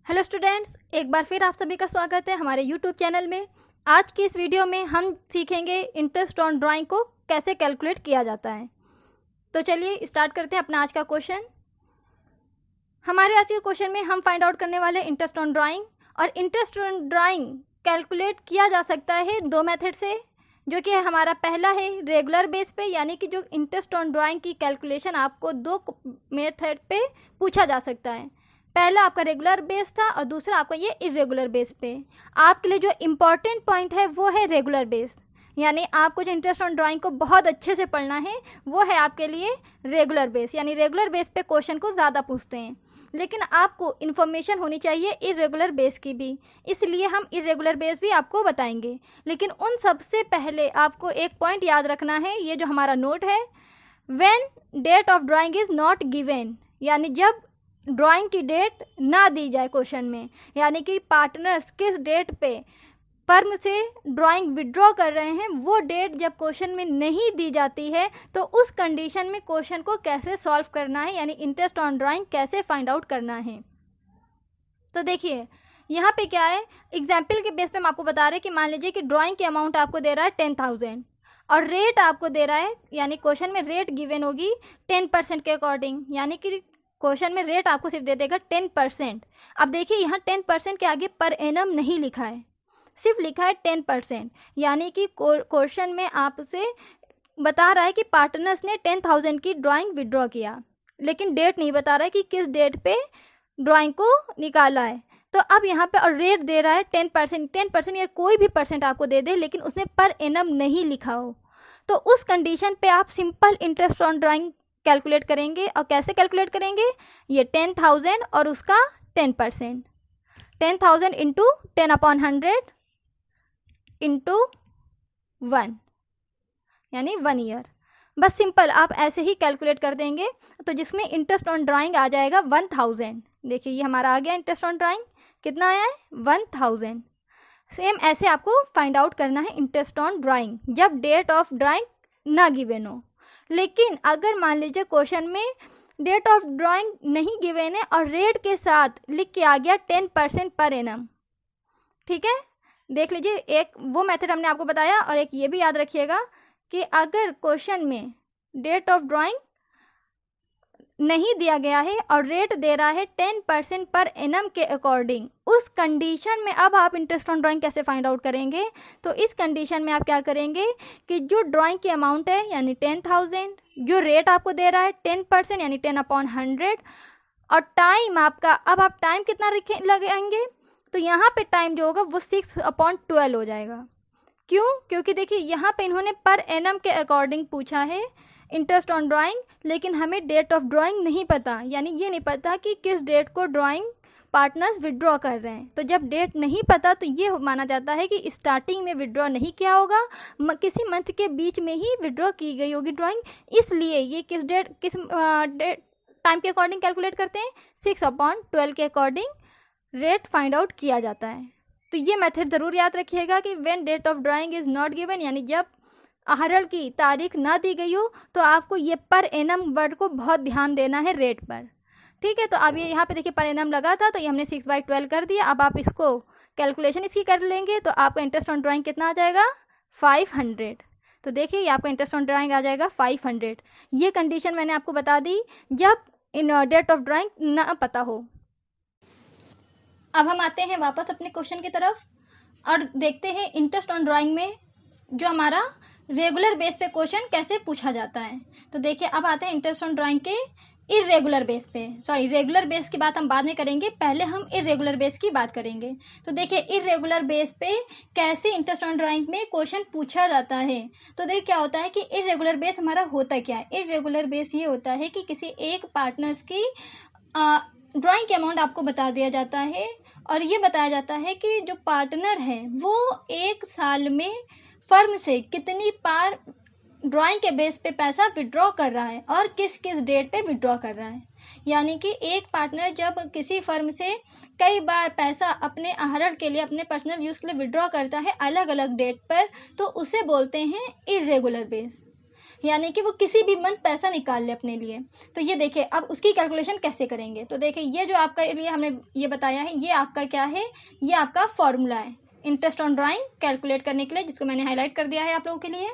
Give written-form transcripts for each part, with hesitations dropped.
Hello students, एक बार फिर आप सभी का स्वागत है हमारे यूट्यूब चैनल में। आज की इस वीडियो में हम सीखेंगे इंटरेस्ट ऑन ड्राइंग को कैसे कैलकुलेट किया जाता है। तो चलिए स्टार्ट करते हैं अपना आज का क्वेश्चन। हमारे आज के क्वेश्चन में हम फाइंड आउट करने वाले इंटरेस्ट ऑन ड्राइंग, और इंटरेस्ट ऑन ड्राइंग कैलकुलेट किया जा सकता है दो मेथड से, जो कि हमारा पहला है रेगुलर बेस पे, यानी कि जो इंटरेस्ट ऑन ड्राइंग की कैलकुलेशन आपको दो मेथड पे पूछा जा सकता है। पहला आपका रेगुलर बेस था और दूसरा आपका ये इरेगुलर बेस पे। आपके लिए जो इम्पॉर्टेंट पॉइंट है वो है रेगुलर बेस, यानी आपको जो इंटरेस्ट ऑन ड्राइंग को बहुत अच्छे से पढ़ना है वो है आपके लिए रेगुलर बेस। यानी रेगुलर बेस पे क्वेश्चन को ज़्यादा पूछते हैं, लेकिन आपको इन्फॉर्मेशन होनी चाहिए इरेगुलर बेस की भी, इसलिए हम इरेगुलर बेस भी आपको बताएंगे। लेकिन उन सबसे पहले आपको एक पॉइंट याद रखना है, ये जो हमारा नोट है, when date of drawing is not given, यानी जब ड्राइंग की डेट ना दी जाए क्वेश्चन में, यानी कि पार्टनर्स किस डेट पे फर्म से ड्राइंग विड्रॉ कर रहे हैं, वो डेट जब क्वेश्चन में नहीं दी जाती है तो उस कंडीशन में क्वेश्चन को कैसे सॉल्व करना है, यानी इंटरेस्ट ऑन ड्राइंग कैसे फाइंड आउट करना है। तो देखिए यहाँ पे क्या है, एग्जाम्पल के बेस पे हम आपको बता रहे हैं कि मान लीजिए कि ड्राइंग की अमाउंट आपको दे रहा है 10,000 और रेट आपको दे रहा है, यानी क्वेश्चन में रेट गिवन होगी 10% के अकॉर्डिंग, यानी कि क्वेश्चन में रेट आपको सिर्फ दे देगा 10%। अब देखिए यहाँ 10% के आगे पर एनम नहीं लिखा है, सिर्फ लिखा है 10%, यानी कि क्वेश्चन में आपसे बता रहा है कि पार्टनर्स ने 10,000 की ड्राइंग विड्रॉ किया, लेकिन डेट नहीं बता रहा है कि किस डेट पे ड्राइंग को निकाला है। तो अब यहाँ पे और रेट दे रहा है 10% या कोई भी परसेंट आपको दे दे, लेकिन उसने पर एनम नहीं लिखा हो, तो उस कंडीशन पे आप simple interest on drawing calculate करेंगे। और कैसे कैलकुलेट करेंगे, ये 10,000 और उसका 10%, 10,000 इंटू 10/100 इंटू 1, यानी 1 ईयर। बस सिंपल आप ऐसे ही कैलकुलेट कर देंगे, तो जिसमें इंटरेस्ट ऑन ड्राइंग आ जाएगा 1,000। देखिए ये हमारा आ गया इंटरेस्ट ऑन ड्राइंग, कितना आया है 1,000। सेम ऐसे आपको फाइंड आउट करना है इंटरेस्ट ऑन ड्राइंग जब डेट ऑफ ड्राइंग ना गिवन हो। लेकिन अगर मान लीजिए क्वेश्चन में डेट ऑफ ड्राइंग नहीं गिवन है और रेट के साथ लिख के आ गया 10% पर एनम, ठीक है। देख लीजिए, एक वो मेथड हमने आपको बताया, और एक ये भी याद रखिएगा कि अगर क्वेश्चन में डेट ऑफ ड्राइंग नहीं दिया गया है और रेट दे रहा है 10% पर एनम के अकॉर्डिंग, उस कंडीशन में अब आप इंटरेस्ट ऑन ड्राइंग कैसे फाइंड आउट करेंगे। तो इस कंडीशन में आप क्या करेंगे कि जो ड्राइंग की अमाउंट है यानी 10,000, जो रेट आपको दे रहा है 10% यानी 10/100, और टाइम आपका, अब आप टाइम कितना लगाएंगे, तो यहाँ पे टाइम जो होगा वो 6/12 हो जाएगा। क्यों? क्योंकि देखिए यहाँ पे इन्होंने पर एनम के अकॉर्डिंग पूछा है इंटरेस्ट ऑन ड्राइंग, लेकिन हमें डेट ऑफ ड्राइंग नहीं पता, यानी ये नहीं पता कि किस डेट को ड्राइंग पार्टनर्स विड्रॉ कर रहे हैं। तो जब डेट नहीं पता तो ये माना जाता है कि स्टार्टिंग में विड्रॉ नहीं किया होगा, किसी मंथ के बीच में ही विड्रॉ की गई होगी ड्राइंग, इसलिए ये किस टाइम के अकॉर्डिंग कैलकुलेट करते हैं, 6/12 के अकॉर्डिंग रेट फाइंड आउट किया जाता है। तो ये मेथड ज़रूर याद रखिएगा कि when date of drawing is not given, यानी जब आहरण की तारीख ना दी गई हो, तो आपको ये पर एनम वर्ड को बहुत ध्यान देना है रेट पर, ठीक है। तो अब ये यहाँ पे देखिए पर एनम लगा था, तो ये हमने 6/12 कर दिया। अब आप इसको कैलकुलेशन इसकी कर लेंगे तो आपका इंटरेस्ट ऑन ड्राइंग कितना आ जाएगा, 500। तो देखिए ये आपका इंटरेस्ट ऑन ड्राइंग आ जाएगा 500। ये कंडीशन मैंने आपको बता दी जब इन डेट ऑफ ड्राइंग ना पता हो। अब हम आते हैं वापस अपने क्वेश्चन की तरफ और देखते हैं इंटरेस्ट ऑन ड्राइंग में जो हमारा रेगुलर बेस पे क्वेश्चन कैसे पूछा जाता है। तो देखिए अब आते हैं इंटरेस्ट ऑन ड्राइंग के इरेगुलर बेस पे, सॉरी रेगुलर बेस की बात हम बाद में करेंगे, पहले हम इरेगुलर बेस की बात करेंगे। तो देखिए इरेगुलर बेस पे कैसे इंटरेस्ट ऑन ड्राइंग में क्वेश्चन पूछा जाता है। तो देखिए क्या होता है कि इरेगुलर बेस हमारा होता क्या है। इरेगुलर बेस ये होता है कि किसी एक पार्टनर्स की ड्राइंग की अमाउंट आपको बता दिया जाता है, और ये बताया जाता है कि जो पार्टनर है वो एक साल में फर्म से कितनी बार ड्राइंग के बेस पे पैसा विड्रॉ कर रहा है और किस किस डेट पे विड्रॉ कर रहा है। यानी कि एक पार्टनर जब किसी फर्म से कई बार पैसा अपने आहरण के लिए, अपने पर्सनल यूज़ के लिए विड्रॉ करता है अलग अलग डेट पर, तो उसे बोलते हैं इरेगुलर बेस। यानी कि वो किसी भी मंथ पैसा निकाल ले अपने लिए। तो ये देखिए अब उसकी कैलकुलेशन कैसे करेंगे। तो देखिए ये जो आपका लिए हमने ये बताया है, ये आपका क्या है, ये आपका फॉर्मूला है इंटरेस्ट ऑन ड्राइंग कैलकुलेट करने के लिए, जिसको मैंने हाईलाइट कर दिया है आप लोगों के लिए।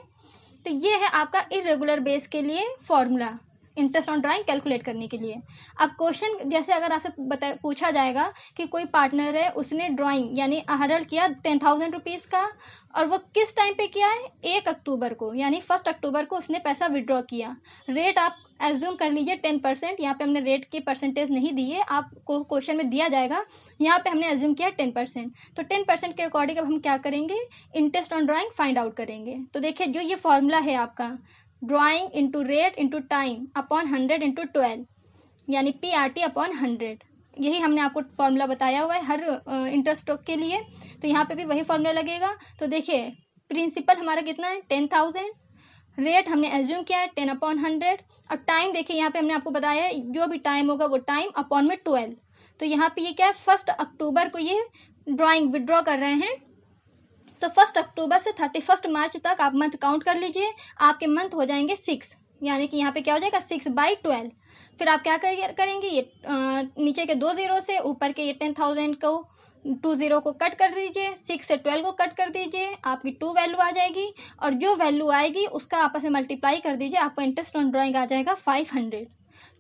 तो ये है आपका इरेगुलर बेस के लिए formula interest on drawing calculate करने के लिए। अब क्वेश्चन जैसे अगर आपसे पूछा जाएगा कि कोई पार्टनर है, उसने ड्राइंग यानी आहरण किया 10,000 रुपीज़ का, और वो किस टाइम पे किया है, 1 अक्टूबर को, यानी 1 अक्टूबर को उसने पैसा विड्रॉ किया। रेट आप एज्यूम कर लीजिए 10%, यहाँ पे हमने रेट की परसेंटेज नहीं दी है, आपको क्वेश्चन में दिया जाएगा, यहाँ पे हमने एज्यूम किया 10%। तो 10% के अकॉर्डिंग अब हम क्या करेंगे, interest on drawing find out करेंगे। तो देखिए जो ये फॉर्मूला है आपका, drawing into rate into time upon 100 into 12, यानी PRT अपॉन 100, यही हमने आपको फॉर्मूला बताया हुआ है हर इंटरेस्ट के लिए। तो यहाँ पे भी वही फॉर्मूला लगेगा। तो देखिए प्रिंसिपल हमारा कितना है 10,000, रेट हमने एज्यूम किया है 10 अपॉन 100, और टाइम देखिए यहाँ पे हमने आपको बताया है जो भी टाइम होगा वो टाइम अपॉन में 12। तो यहाँ पे ये क्या है, 1 अक्टूबर को ये ड्राइंग विड्रॉ कर रहे हैं। तो 1 अक्टूबर से 31 मार्च तक आप मंथ काउंट कर लीजिए, आपके मंथ हो जाएंगे 6, यानी कि यहाँ पे क्या हो जाएगा 6/12। फिर आप क्या करेंगे, ये नीचे के 2 जीरो से ऊपर के ये 10,000 को 2 जीरो को कट कर दीजिए, 6 से 12 को कट कर दीजिए, आपकी 2 वैल्यू आ जाएगी, और जो वैल्यू आएगी उसका आपस में मल्टीप्लाई कर दीजिए, आपका इंटरेस्ट ऑन ड्राइंग आ जाएगा 500।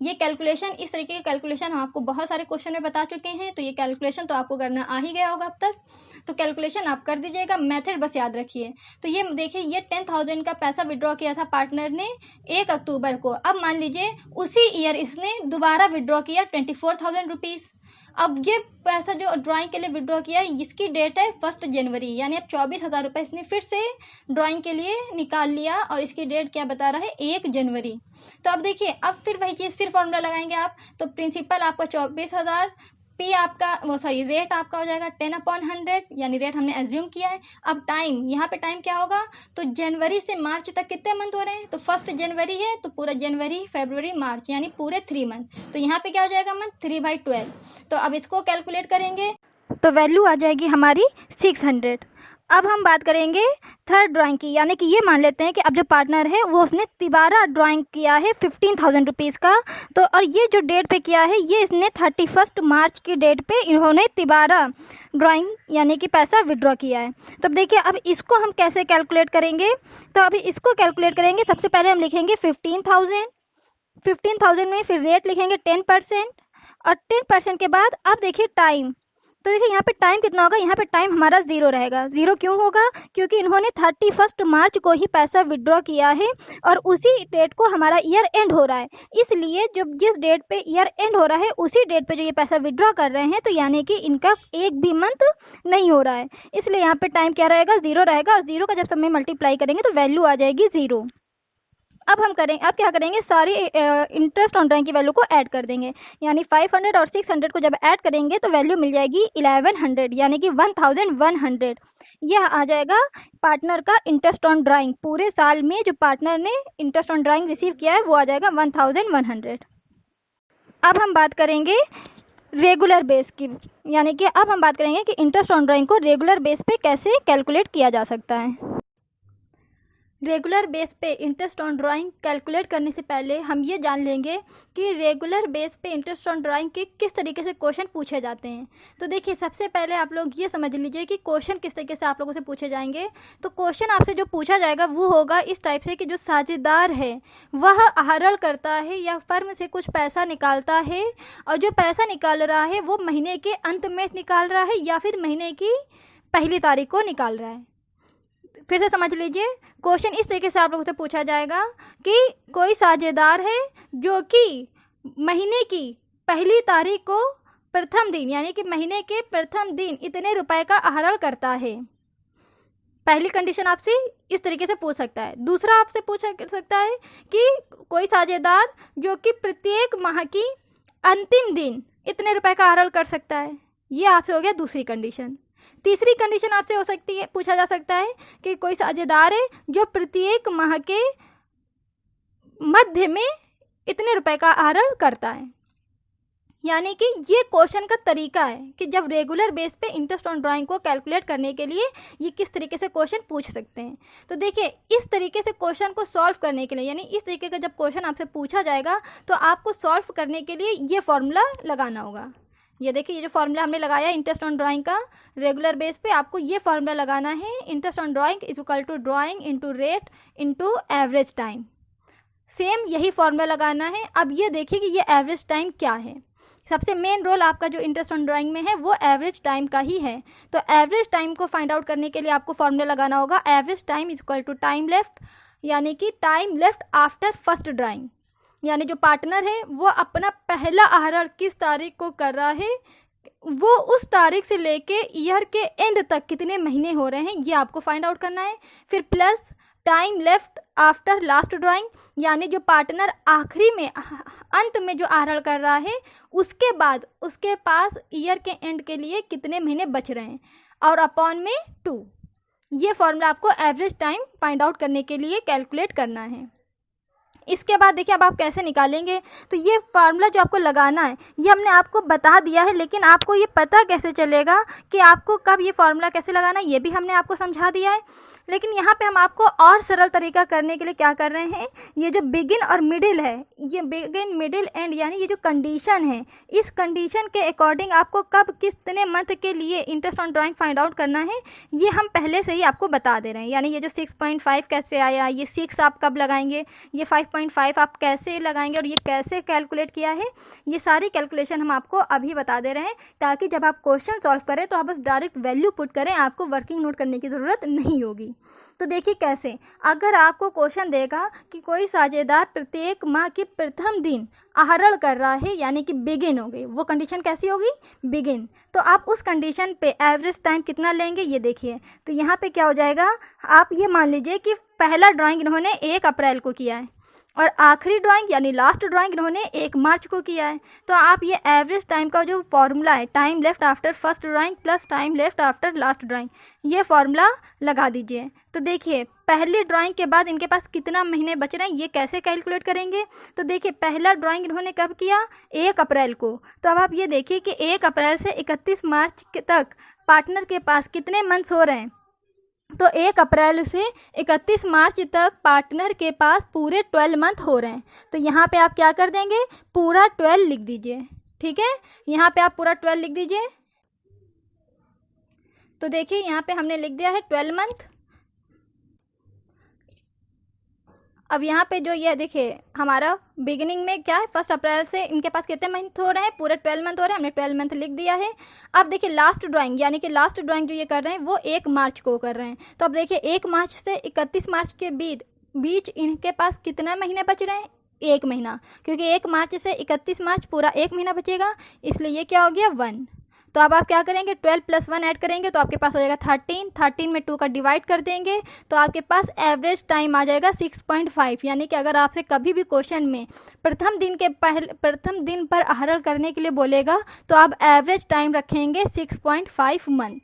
ये कैलकुलेशन, इस तरीके की कैलकुलेशन हम आपको बहुत सारे क्वेश्चन में बता चुके हैं, तो ये कैलकुलेशन तो आपको करना आ ही गया होगा अब तक। तो कैलकुलेशन आप कर दीजिएगा, मेथड बस याद रखिए। तो ये देखिए ये 10,000 का पैसा विड्रॉ किया था पार्टनर ने 1 अक्टूबर को। अब मान लीजिए उसी ईयर इसने दोबारा विड्रॉ किया 24,000 रुपीज़। अब ये पैसा जो ड्राइंग के लिए विड्रॉ किया है, इसकी डेट है 1 जनवरी, यानी अब 24,000 रुपये इसने फिर से ड्राइंग के लिए निकाल लिया, और इसकी डेट क्या बता रहा है 1 जनवरी। तो अब देखिए अब फिर वही चीज़, फिर फॉर्मूला लगाएंगे आप। तो प्रिंसिपल आपका 24,000, पी आपका रेट आपका हो जाएगा 10 अपॉन 100, यानी रेट हमने एज्यूम किया है। अब टाइम, यहाँ पे टाइम क्या होगा, तो जनवरी से मार्च तक कितने मंथ हो रहे हैं, तो 1 जनवरी है तो पूरा जनवरी फरवरी मार्च, यानी पूरे 3 मंथ। तो यहाँ पे क्या हो जाएगा मंथ 3/12। तो अब इसको कैलकुलेट करेंगे तो वैल्यू आ जाएगी हमारी 600। अब हम बात करेंगे थर्ड ड्राइंग की, यानी कि ये मान लेते हैं कि अब जो पार्टनर है वो उसने तिबारा ड्राइंग किया है 15,000 रुपीज़ का। तो और ये जो डेट पे किया है, ये इसने 31 मार्च की डेट पे इन्होंने तिबारा ड्राइंग यानी कि पैसा विड्रॉ किया है। तो अब देखिए अब इसको हम कैसे कैलकुलेट करेंगे। तो अभी इसको कैलकुलेट करेंगे, सबसे पहले हम लिखेंगे 15,000 में फिर रेट लिखेंगे 10%, और 10% के बाद अब देखिए टाइम। तो देखिए यहाँ पे टाइम कितना होगा, यहाँ पे टाइम हमारा 0 रहेगा। 0 क्यों होगा, क्योंकि इन्होंने 31 मार्च को ही पैसा विड्रॉ किया है, और उसी डेट को हमारा ईयर एंड हो रहा है, इसलिए जब जिस डेट पे ईयर एंड हो रहा है उसी डेट पे जो ये पैसा विड्रॉ कर रहे हैं, तो यानी कि इनका एक भी मंथ नहीं हो रहा है, इसलिए यहाँ पे टाइम क्या रहेगा 0 रहेगा, और 0 का जब सब में मल्टीप्लाई करेंगे तो वैल्यू आ जाएगी 0। अब क्या करेंगे, सारी इंटरेस्ट ऑन ड्राइंग की वैल्यू को ऐड कर देंगे, यानी 500 और 600 को जब ऐड करेंगे तो वैल्यू मिल जाएगी 1100, यानी कि 1100। यह आ जाएगा पार्टनर का इंटरेस्ट ऑन ड्राइंग, पूरे साल में जो पार्टनर ने इंटरेस्ट ऑन ड्राइंग रिसीव किया है वो आ जाएगा 1100। अब हम बात करेंगे रेगुलर बेस की, यानी कि अब हम बात करेंगे कि इंटरेस्ट ऑन ड्राइंग को रेगुलर बेस पे कैसे कैलकुलेट किया जा सकता है। रेगुलर बेस पे इंटरेस्ट ऑन ड्राइंग कैलकुलेट करने से पहले हम ये जान लेंगे कि रेगुलर बेस पे इंटरेस्ट ऑन ड्राइंग के किस तरीके से क्वेश्चन पूछे जाते हैं। तो देखिए सबसे पहले आप लोग ये समझ लीजिए कि क्वेश्चन किस तरीके से आप लोगों से पूछे जाएंगे। तो क्वेश्चन आपसे जो पूछा जाएगा वो होगा इस टाइप से कि जो साझेदार है वह आहरण करता है या फर्म से कुछ पैसा निकालता है, और जो पैसा निकाल रहा है वो महीने के अंत में निकाल रहा है या फिर महीने की पहली तारीख को निकाल रहा है। फिर से समझ लीजिए, क्वेश्चन इस तरीके से आप लोगों से पूछा जाएगा कि कोई साझेदार है जो कि महीने की पहली तारीख को प्रथम दिन, यानी कि महीने के प्रथम दिन इतने रुपए का आहरण करता है। पहली कंडीशन आपसे इस तरीके से पूछ सकता है। दूसरा आपसे पूछा सकता है कि कोई साझेदार जो कि प्रत्येक माह की अंतिम दिन इतने रुपए का आहरण कर सकता है, ये आपसे हो गया दूसरी कंडीशन। तीसरी कंडीशन आपसे हो सकती है, पूछा जा सकता है कि कोई साझेदार है जो प्रत्येक माह के मध्य में इतने रुपए का आहरण करता है। यानी कि ये क्वेश्चन का तरीका है कि जब रेगुलर बेस पे इंटरेस्ट ऑन ड्राइंग को कैलकुलेट करने के लिए ये किस तरीके से क्वेश्चन पूछ सकते हैं। तो देखिए, इस तरीके से क्वेश्चन को सॉल्व करने के लिए, यानी इस तरीके का जब क्वेश्चन आपसे पूछा जाएगा तो आपको सॉल्व करने के लिए ये फॉर्मूला लगाना होगा। ये देखिए, ये जो फॉर्मूला हमने लगाया इंटरेस्ट ऑन ड्राइंग का रेगुलर बेस पे, आपको ये फॉर्मूला लगाना है, interest on drawing is equal to drawing into rate into average time. Same यही फॉर्मूला लगाना है। अब ये देखिए कि ये एवरेज टाइम क्या है। सबसे मेन रोल आपका जो इंटरेस्ट ऑन ड्राइंग में है वो एवरेज टाइम का ही है। तो एवरेज टाइम को फाइंड आउट करने के लिए आपको फॉर्मूला लगाना होगा average time is equal to time left, यानी कि time left after first drawing. यानी जो पार्टनर है वो अपना पहला आहरण किस तारीख को कर रहा है, वो उस तारीख से लेके ईयर के एंड तक कितने महीने हो रहे हैं ये आपको फाइंड आउट करना है। फिर plus time left after last drawing, यानी जो पार्टनर आखिरी में अंत में जो आहरण कर रहा है उसके बाद उसके पास ईयर के एंड के लिए कितने महीने बच रहे हैं, और अपॉन में 2। ये फॉर्मूला आपको एवरेज टाइम फाइंड आउट करने के लिए कैलकुलेट करना है। इसके बाद देखिए अब आप कैसे निकालेंगे। तो ये फार्मूला जो आपको लगाना है ये हमने आपको बता दिया है, लेकिन आपको ये पता कैसे चलेगा कि आपको कब ये फार्मूला कैसे लगाना है, ये भी हमने आपको समझा दिया है। लेकिन यहाँ पे हम आपको और सरल तरीका करने के लिए क्या कर रहे हैं, ये जो बिगिन और मिडिल है, ये बिगिन मिडिल एंड यानी ये जो कंडीशन है, इस कंडीशन के अकॉर्डिंग आपको कब कितने मंथ के लिए interest on drawing find out करना है ये हम पहले से ही आपको बता दे रहे हैं। यानी ये जो 6.5 कैसे आया, ये 6 आप कब लगाएंगे, ये 5.5 आप कैसे लगाएंगे और ये कैसे कैलकुलेट किया है, ये सारी कैलकुलेशन हम आपको अभी बता दे रहे हैं, ताकि जब आप क्वेश्चन सॉल्व करें तो आप बस डायरेक्ट वैल्यू पुट करें, आपको वर्किंग नोट करने की ज़रूरत नहीं होगी। तो देखिए कैसे, अगर आपको क्वेश्चन देगा कि कोई साझेदार प्रत्येक माह के प्रथम दिन आहरण कर रहा है, यानी कि बिगिन हो गई, वो कंडीशन कैसी होगी, बिगिन, तो आप उस कंडीशन पे एवरेज टाइम कितना लेंगे ये देखिए। तो यहाँ पे क्या हो जाएगा, आप ये मान लीजिए कि पहला ड्राइंग इन्होंने 1 अप्रैल को किया है और आखिरी ड्राइंग यानी लास्ट ड्राइंग इन्होंने 1 मार्च को किया है। तो आप ये एवरेज टाइम का जो फॉर्मूला है, time left after first drawing plus time left after last drawing, ये फॉर्मूला लगा दीजिए। तो देखिए पहली ड्राइंग के बाद इनके पास कितना महीने बच रहे हैं ये कैसे कैलकुलेट करेंगे। तो देखिए पहला ड्राइंग इन्होंने कब किया, 1 अप्रैल को। तो अब आप ये देखिए कि 1 अप्रैल से 31 मार्च तक पार्टनर के पास कितने मंथ्स हो रहे हैं। तो 1 अप्रैल से 31 मार्च तक पार्टनर के पास पूरे 12 मंथ हो रहे हैं। तो यहाँ पे आप क्या कर देंगे, पूरा 12 लिख दीजिए। ठीक है, यहाँ पे आप पूरा 12 लिख दीजिए। तो देखिए यहाँ पे हमने लिख दिया है 12 मंथ। अब यहाँ पे जो ये देखिए हमारा बिगिनिंग में क्या है, 1 अप्रैल से इनके पास कितने मंथ हो रहे हैं, पूरे 12 मंथ हो रहे हैं, हमने 12 मंथ लिख दिया है। अब देखिए लास्ट ड्राइंग, यानी कि लास्ट ड्राइंग जो ये कर रहे हैं वो 1 मार्च को कर रहे हैं। तो अब देखिए 1 मार्च से 31 मार्च के बीच इनके पास कितना महीने बच रहे हैं, 1 महीना, क्योंकि 1 मार्च से 31 मार्च पूरा 1 महीना बचेगा, इसलिए ये क्या हो गया 1। तो अब आप क्या करेंगे, 12 + 1 ऐड करेंगे तो आपके पास हो जाएगा 13 में 2 का डिवाइड कर देंगे तो आपके पास एवरेज टाइम आ जाएगा 6.5। यानी कि अगर आपसे कभी भी क्वेश्चन में प्रथम दिन पर आहरण करने के लिए बोलेगा तो आप एवरेज टाइम रखेंगे 6.5 मंथ।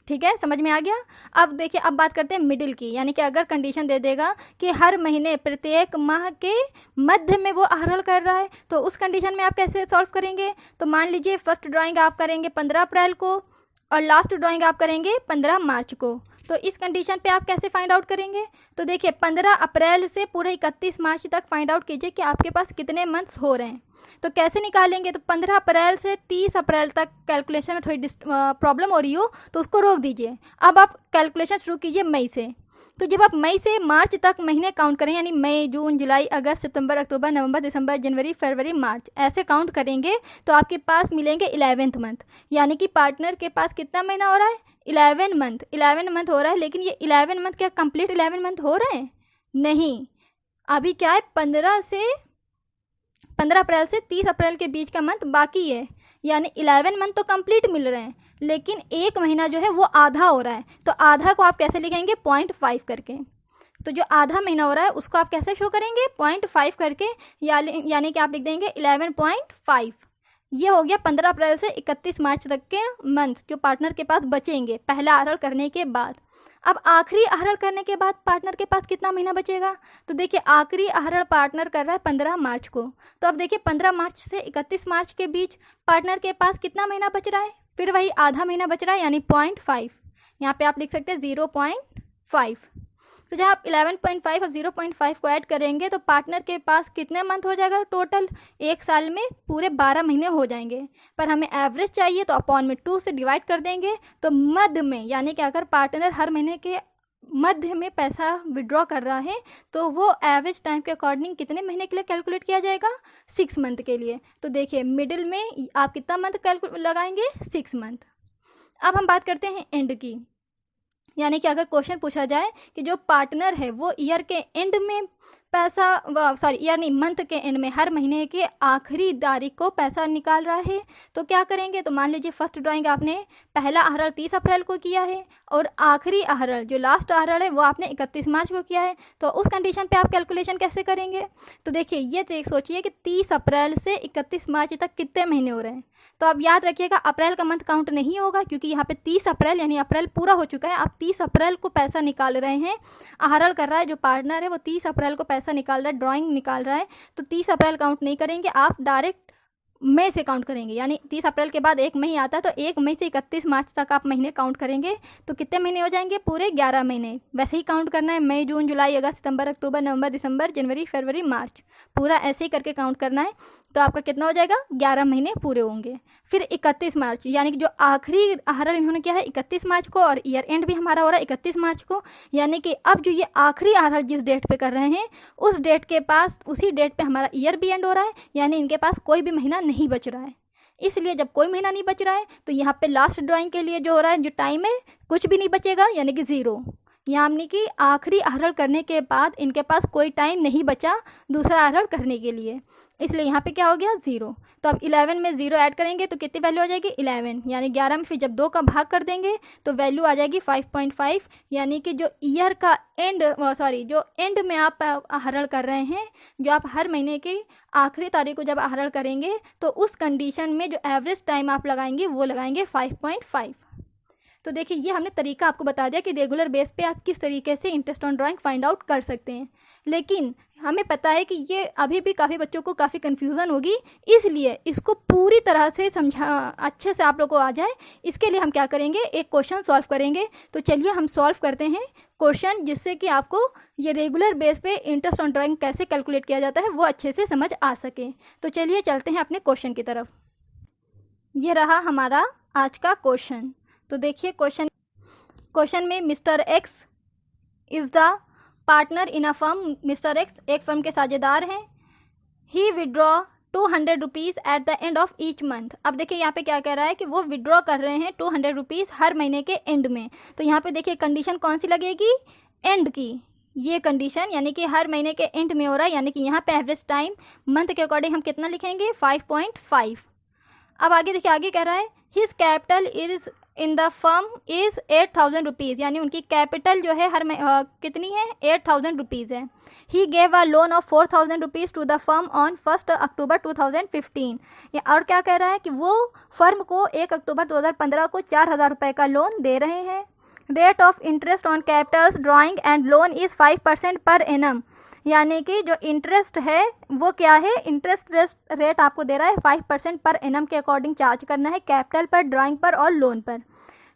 ठीक है, समझ में आ गया। अब देखिए अब बात करते हैं मिडिल की, यानी कि अगर कंडीशन दे देगा कि हर महीने प्रत्येक माह के मध्य में वो आहरण कर रहा है, तो उस कंडीशन में आप कैसे सॉल्व करेंगे। तो मान लीजिए फर्स्ट ड्राइंग आप करेंगे 15 अप्रैल को और लास्ट ड्राइंग आप करेंगे 15 मार्च को। तो इस कंडीशन पे आप कैसे फाइंड आउट करेंगे। तो देखिए 15 अप्रैल से पूरे 31 मार्च तक फाइंड आउट कीजिए कि आपके पास कितने मंथ्स हो रहे हैं। तो कैसे निकालेंगे, तो 15 अप्रैल से 30 अप्रैल तक कैलकुलेशन में थोड़ी प्रॉब्लम हो रही हो तो उसको रोक दीजिए। अब आप कैलकुलेशन शुरू कीजिए मई से। तो जब आप मई से मार्च तक महीने काउंट करें, यानी मई, जून, जुलाई, अगस्त, सितंबर, अक्टूबर, नवंबर, दिसंबर, जनवरी, फरवरी, मार्च, ऐसे काउंट करेंगे तो आपके पास मिलेंगे 11वें मंथ। यानी कि पार्टनर के पास कितना महीना हो रहा है, 11 मंथ हो रहा है। लेकिन ये 11 मंथ क्या कंप्लीट 11 मंथ हो रहे हैं, नहीं, अभी क्या है 15 अप्रैल से 30 अप्रैल के बीच का मंथ बाकी है। यानी 11 मंथ तो कंप्लीट मिल रहे हैं, लेकिन 1 महीना जो है वो आधा हो रहा है। तो आधा को आप कैसे लिखेंगे, 0.5 करके। तो जो आधा महीना हो रहा है उसको आप कैसे शो करेंगे, 0.5 करके, यानी कि आप लिख देंगे 11.5। ये हो गया 15 अप्रैल से 31 मार्च तक के मंथ जो पार्टनर के पास बचेंगे पहला आहरण करने के बाद। अब आखिरी आहरण करने के बाद पार्टनर के पास कितना महीना बचेगा, तो देखिए आखिरी आहरण पार्टनर कर रहा है 15 मार्च को, तो अब देखिए 15 मार्च से 31 मार्च के बीच पार्टनर के पास कितना महीना बच रहा है, फिर वही आधा महीना बच रहा है यानी 0.5। यहाँ पे आप लिख सकते हैं 0.5। तो जब आप 11.5 और 0.5 को ऐड करेंगे तो पार्टनर के पास कितने मंथ हो जाएगा टोटल, एक साल में पूरे 12 महीने हो जाएंगे। पर हमें एवरेज चाहिए तो अपॉन में 2 से डिवाइड कर देंगे, तो मध्य में यानी कि अगर पार्टनर हर महीने के मध्य में पैसा विड्रॉ कर रहा है तो वो एवरेज टाइम के अकॉर्डिंग कितने महीने के लिए कैलकुलेट किया जाएगा, 6 मंथ के लिए। तो देखिए मिडिल में आप कितना मंथ कैलकुलेट लगाएंगे, 6 मंथ। अब हम बात करते हैं एंड की, यानी कि अगर क्वेश्चन पूछा जाए कि जो पार्टनर है वो ईयर के एंड में पैसा, ईयर नहीं, मंथ के एंड में हर महीने के आखिरी तारीख को पैसा निकाल रहा है, तो क्या करेंगे। तो मान लीजिए फर्स्ट ड्राइंग आपने पहला आहरण 30 अप्रैल को किया है और आखिरी आहरण जो लास्ट आहरण है वो आपने 31 मार्च को किया है, तो उस कंडीशन पे आप कैलकुलेशन कैसे करेंगे। तो देखिए ये सोचिए कि 30 अप्रैल से 31 मार्च तक कितने महीने हो रहे हैं, तो अब याद रखिएगा अप्रैल का मंथ काउंट नहीं होगा क्योंकि यहाँ पे 30 अप्रैल यानी अप्रैल पूरा हो चुका है। आप 30 अप्रैल को पैसा निकाल रहे हैं, आहरण कर रहा है जो पार्टनर है वो 30 अप्रैल को पैसा निकाल रहा है, ड्राइंग निकाल रहा है, तो 30 अप्रैल काउंट नहीं करेंगे, आप डायरेक्ट मई से काउंट करेंगे। यानी 30 अप्रैल के बाद 1 मई आता है तो 1 मई से 31 मार्च तक आप महीने काउंट करेंगे, तो कितने महीने हो जाएंगे, पूरे 11 महीने। वैसे ही काउंट करना है, मई जून जुलाई अगस्त सितंबर अक्टूबर नवंबर दिसंबर जनवरी फरवरी मार्च, पूरा ऐसे ही करके काउंट करना है। तो आपका कितना हो जाएगा, 11 महीने पूरे होंगे। फिर 31 मार्च यानी कि जो आखिरी आहरण इन्होंने किया है 31 मार्च को और ईयर एंड भी हमारा हो रहा है 31 मार्च को, यानी कि अब जो ये आखिरी आहरण जिस डेट पे कर रहे हैं उस डेट के पास, उसी डेट पे हमारा ईयर भी एंड हो रहा है, यानी इनके पास कोई भी महीना नहीं बच रहा है। इसलिए जब कोई महीना नहीं बच रहा है तो यहाँ पे लास्ट ड्राइंग के लिए जो हो रहा है जो टाइम है कुछ भी नहीं बचेगा, यानी कि 0। यानी कि आखिरी आहरण करने के बाद इनके पास कोई टाइम नहीं बचा दूसरा आहरण करने के लिए, इसलिए यहाँ पे क्या हो गया, 0। तो अब 11 में 0 ऐड करेंगे तो कितनी वैल्यू आ जाएगी, 11, यानी 11 में फिर जब 2 का भाग कर देंगे तो वैल्यू आ जाएगी 5.5। यानी कि जो ईयर का एंड, जो एंड में आप आहरण कर रहे हैं, जो आप हर महीने की आखिरी तारीख को जब आहरण करेंगे तो उस कंडीशन में जो एवरेज टाइम आप लगाएंगे वो लगाएंगे 5.5। तो देखिए ये हमने तरीका आपको बता दिया कि रेगुलर बेस पे आप किस तरीके से interest on drawing find out कर सकते हैं, लेकिन हमें पता है कि ये अभी भी काफ़ी बच्चों को काफ़ी कन्फ्यूज़न होगी, इसलिए इसको पूरी तरह से अच्छे से आप लोग को आ जाए इसके लिए हम क्या करेंगे, एक क्वेश्चन सॉल्व करेंगे। तो चलिए हम सॉल्व करते हैं क्वेश्चन, जिससे कि आपको ये रेगुलर बेस पे इंटरेस्ट ऑन ड्राइंग कैसे कैलकुलेट किया जाता है वो अच्छे से समझ आ सके। तो चलिए चलते हैं अपने क्वेश्चन की तरफ। ये रहा हमारा आज का क्वेश्चन। तो देखिए क्वेश्चन में mister X is the partner in a firm, mister X एक फर्म के साझेदार हैं। He withdraw 200 rupees at the end of each month. अब देखिए यहाँ पे क्या कह रहा है कि वो विड्रॉ कर रहे हैं 200 रुपीज़ हर महीने के एंड में। तो यहाँ पे देखिए कंडीशन कौन सी लगेगी, एंड की ये कंडीशन, यानी कि हर महीने के एंड में हो रहा है, यानी कि यहाँ पे एवरेज टाइम मंथ के अकॉर्डिंग हम कितना लिखेंगे, 5.5। अब आगे देखिए आगे कह रहा है his capital is in the firm is 8000 rupees, यानी उनकी कैपिटल जो है कितनी है, 8000 रुपीज़ है। He gave a loan of 4000 rupees to the firm on 1 October 2015। और क्या कह रहा है कि वो फर्म को 1 अक्टूबर 2015 को 4000 रुपये का लोन दे रहे हैं। Rate of interest on Capitals drawing and loan is 5% per annum, यानी कि जो इंटरेस्ट है वो क्या है, इंटरेस्ट रेट आपको दे रहा है 5% पर एनम के अकॉर्डिंग चार्ज करना है कैपिटल पर, ड्राइंग पर और लोन पर।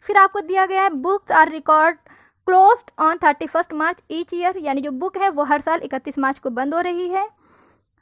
फिर आपको दिया गया है books are record closed on 31 March each year, यानी जो बुक है वो हर साल 31 मार्च को बंद हो रही है।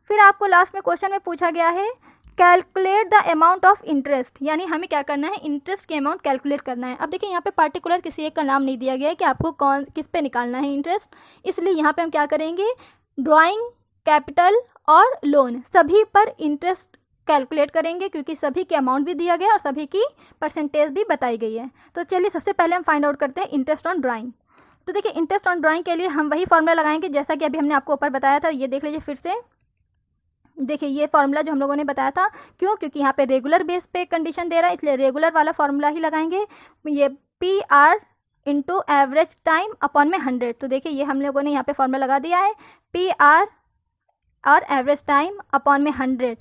फिर आपको लास्ट में क्वेश्चन में पूछा गया है calculate the amount of interest, यानी हमें क्या करना है, इंटरेस्ट के अमाउंट कैलकुलेट करना है। अब देखिए यहाँ पे पार्टिकुलर किसी एक का नाम नहीं दिया गया है कि आपको किस पे निकालना है इंटरेस्ट, इसलिए यहाँ पे हम क्या करेंगे, ड्राइंग, कैपिटल और लोन सभी पर इंटरेस्ट कैलकुलेट करेंगे, क्योंकि सभी के अमाउंट भी दिया गया और सभी की परसेंटेज भी बताई गई है। तो चलिए सबसे पहले हम फाइंड आउट करते हैं इंटरेस्ट ऑन ड्राइंग। तो देखिए इंटरेस्ट ऑन ड्राइंग के लिए हम वही फॉर्मूला लगाएंगे जैसा कि अभी हमने आपको ऊपर बताया था। ये देख लीजिए फिर से, देखिए ये फार्मूला जो हम लोगों ने बताया था, क्यों, क्योंकि यहाँ पे रेगुलर बेस पे कंडीशन दे रहा है, इसलिए रेगुलर वाला फार्मूला ही लगाएंगे। ये PR into average time upon में 100। तो देखिए ये हम लोगों ने यहाँ पे फार्मूला लगा दिया है, PR और एवरेज टाइम अपॉन में 100।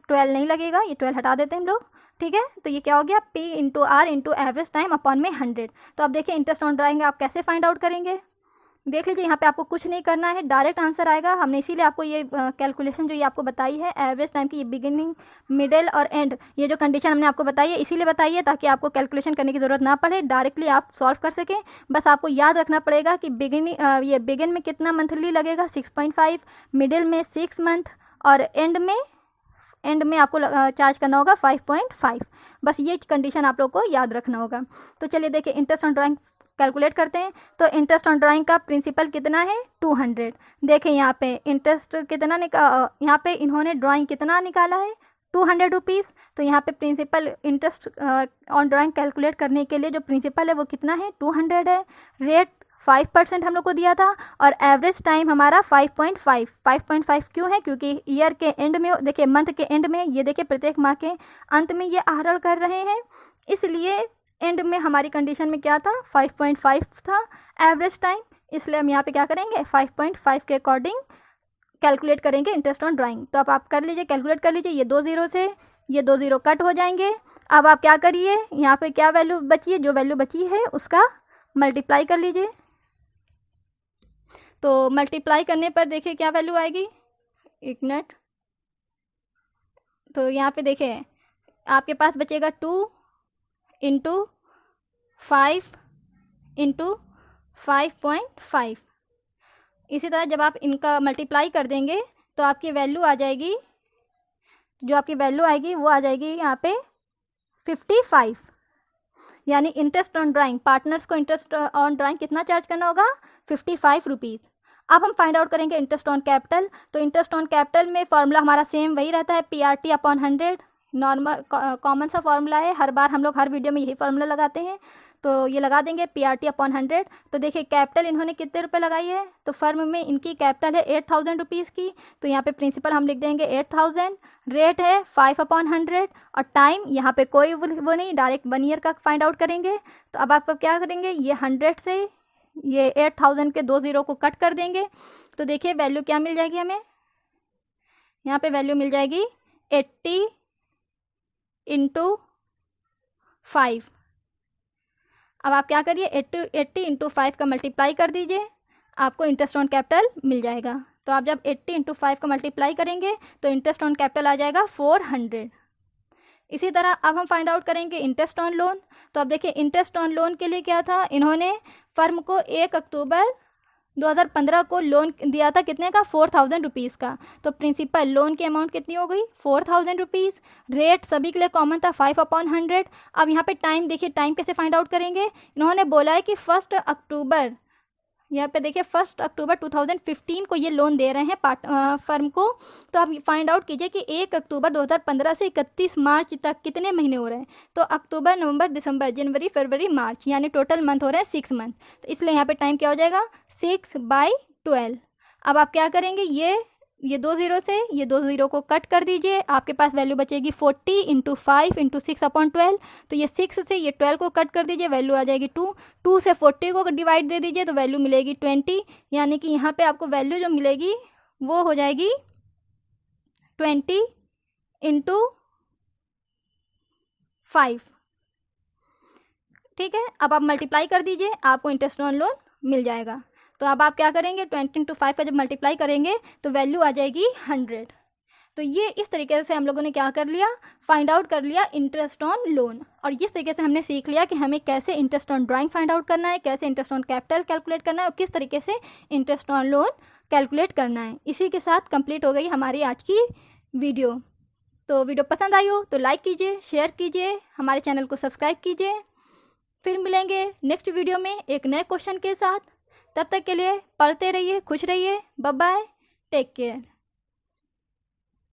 12 नहीं लगेगा, ये 12 हटा देते हैं हम लोग। ठीक है। तो ये क्या हो गया, P into R into average time upon में 100। तो अब देखिए इंटरेस्ट ऑन ड्राइंग आप कैसे फाइंड आउट करेंगे, देख लीजिए यहाँ पे आपको कुछ नहीं करना है, डायरेक्ट आंसर आएगा। हमने इसीलिए आपको ये कैलकुलेशन जो ये आपको बताई है एवरेज टाइम की, ये बिगिनिंग मिडिल और एंड, ये जो कंडीशन हमने आपको बताई है इसीलिए बताई है ताकि आपको कैलकुलेशन करने की ज़रूरत ना पड़े, डायरेक्टली आप सॉल्व कर सकें। बस आपको याद रखना पड़ेगा कि ये बिगिन में कितना मंथली लगेगा 6.5, मिडिल में 6 मंथ और एंड में आपको चार्ज करना होगा 5.5। बस ये कंडीशन आप लोग को याद रखना होगा। तो चलिए देखिए इंटरेस्ट ऑन ड्राइंग कैलकुलेट करते हैं। तो इंटरेस्ट ऑन ड्राइंग का प्रिंसिपल कितना है 200। देखें यहाँ पे इंटरेस्ट कितना यहाँ पे इन्होंने ड्राइंग कितना निकाला है 200 रुपीज़। तो यहाँ पे principal interest on drawing calculate करने के लिए जो प्रिंसिपल है वो कितना है 200 है। रेट 5% हम लोग को दिया था और एवरेज टाइम हमारा 5.5 क्यों है, क्योंकि ईयर के एंड में देखिए, मंथ के एंड में ये देखिए प्रत्येक माह के अंत में ये आहरण कर रहे हैं, इसलिए एंड में हमारी कंडीशन में क्या था 5.5 था एवरेज टाइम, इसलिए हम यहाँ पे क्या करेंगे 5.5 के अकॉर्डिंग कैलकुलेट करेंगे इंटरेस्ट ऑन ड्राइंग। तो अब आप कर लीजिए, कैलकुलेट कर लीजिए, ये 2 ज़ीरो से ये 2 ज़ीरो कट हो जाएंगे। अब आप क्या करिए, यहाँ पे क्या वैल्यू बची है, जो वैल्यू बची है उसका मल्टीप्लाई कर लीजिए। तो मल्टीप्लाई करने पर देखिए क्या वैल्यू आएगी, एक मिनट। तो यहाँ पे देखिए आपके पास बचेगा 2 इंटू 5 इंटू 5.5। इसी तरह जब आप इनका मल्टीप्लाई कर देंगे तो आपकी वैल्यू आ जाएगी, जो आपकी वैल्यू आएगी वो आ जाएगी यहाँ पे 55। यानी इंटरेस्ट ऑन ड्राइंग, पार्टनर्स को इंटरेस्ट ऑन ड्राइंग कितना चार्ज करना होगा 55 रुपीज़। अब हम फाइंड आउट करेंगे इंटरेस्ट ऑन कैपिटल। तो इंटरेस्ट ऑन कैपिटल में फॉर्मूला हमारा सेम वही रहता है, PRT अपॉन 100, नॉर्मल कॉमन सा फॉर्मूला है, हर बार हम लोग हर वीडियो में यही फार्मूला लगाते हैं। तो ये लगा देंगे PRT अपॉन 100। तो देखिए कैपिटल इन्होंने कितने रुपए लगाई है, तो फर्म में इनकी कैपिटल है 8000 रुपीज़ की, तो यहाँ पे प्रिंसिपल हम लिख देंगे 8000, रेट है 5/100 और टाइम यहाँ पे कोई वो नहीं, डायरेक्ट 1 ईयर का फाइंड आउट करेंगे। तो अब आप क्या करेंगे, ये 100 से ये 8000 के 2 ज़ीरो को कट कर देंगे। तो देखिए वैल्यू क्या मिल जाएगी हमें, यहाँ पे वैल्यू मिल जाएगी 80 इंटू 5। अब आप क्या करिए 80 इंटू 5 का मल्टीप्लाई कर दीजिए, आपको इंटरेस्ट ऑन कैपिटल मिल जाएगा। तो आप जब 80 इंटू 5 का मल्टीप्लाई करेंगे तो इंटरेस्ट ऑन कैपिटल आ जाएगा 400। इसी तरह अब हम फाइंड आउट करेंगे इंटरेस्ट ऑन लोन। तो अब देखिए इंटरेस्ट ऑन लोन के लिए क्या था, इन्होंने फर्म को 1 अक्टूबर 2015 को लोन दिया था, कितने का 4000 रुपीज़ का। तो प्रिंसिपल लोन की अमाउंट कितनी हो गई 4000 रुपीज़। रेट सभी के लिए कॉमन था 5/100। अब यहाँ पे टाइम देखिए, टाइम कैसे फाइंड आउट करेंगे, इन्होंने बोला है कि 1 अक्टूबर, यहाँ पे देखिए 1 अक्टूबर 2015 को ये लोन दे रहे हैं फर्म को। तो आप फाइंड आउट कीजिए कि 1 अक्टूबर 2015 से 31 मार्च तक कितने महीने हो रहे हैं। तो अक्टूबर, नवंबर, दिसंबर, जनवरी, फरवरी, मार्च, यानी टोटल मंथ हो रहे हैं 6 मंथ। तो इसलिए यहाँ पे टाइम क्या हो जाएगा 6/12। अब आप क्या करेंगे, ये 2 ज़ीरो से ये 2 ज़ीरो को कट कर दीजिए, आपके पास वैल्यू बचेगी 40 इंटू 5 इंटू 6/12। तो ये 6 से ये 12 को कट कर दीजिए, वैल्यू आ जाएगी 2 से 40 को डिवाइड दे दीजिए तो वैल्यू मिलेगी 20। यानी कि यहाँ पे आपको वैल्यू जो मिलेगी वो हो जाएगी 20 इंटू 5। ठीक है, अब आप मल्टीप्लाई कर दीजिए, आपको इंटरेस्ट ऑन लोन मिल जाएगा। तो अब आप क्या करेंगे 20 इंटू 5 का जब मल्टीप्लाई करेंगे तो वैल्यू आ जाएगी 100। तो ये इस तरीके से हम लोगों ने क्या कर लिया, फाइंड आउट कर लिया इंटरेस्ट ऑन लोन। और इस तरीके से हमने सीख लिया कि हमें कैसे interest on drawing find out करना है, कैसे इंटरेस्ट ऑन कैपिटल कैलकुलेट करना है और किस तरीके से इंटरेस्ट ऑन लोन कैलकुलेट करना है। इसी के साथ कंप्लीट हो गई हमारी आज की वीडियो। तो वीडियो पसंद आई हो तो लाइक कीजिए, शेयर कीजिए, हमारे चैनल को सब्सक्राइब कीजिए। फिर मिलेंगे नेक्स्ट वीडियो में एक नए क्वेश्चन के साथ। तब तक के लिए पढ़ते रहिए, खुश रहिए, बाय बाय, टेक केयर।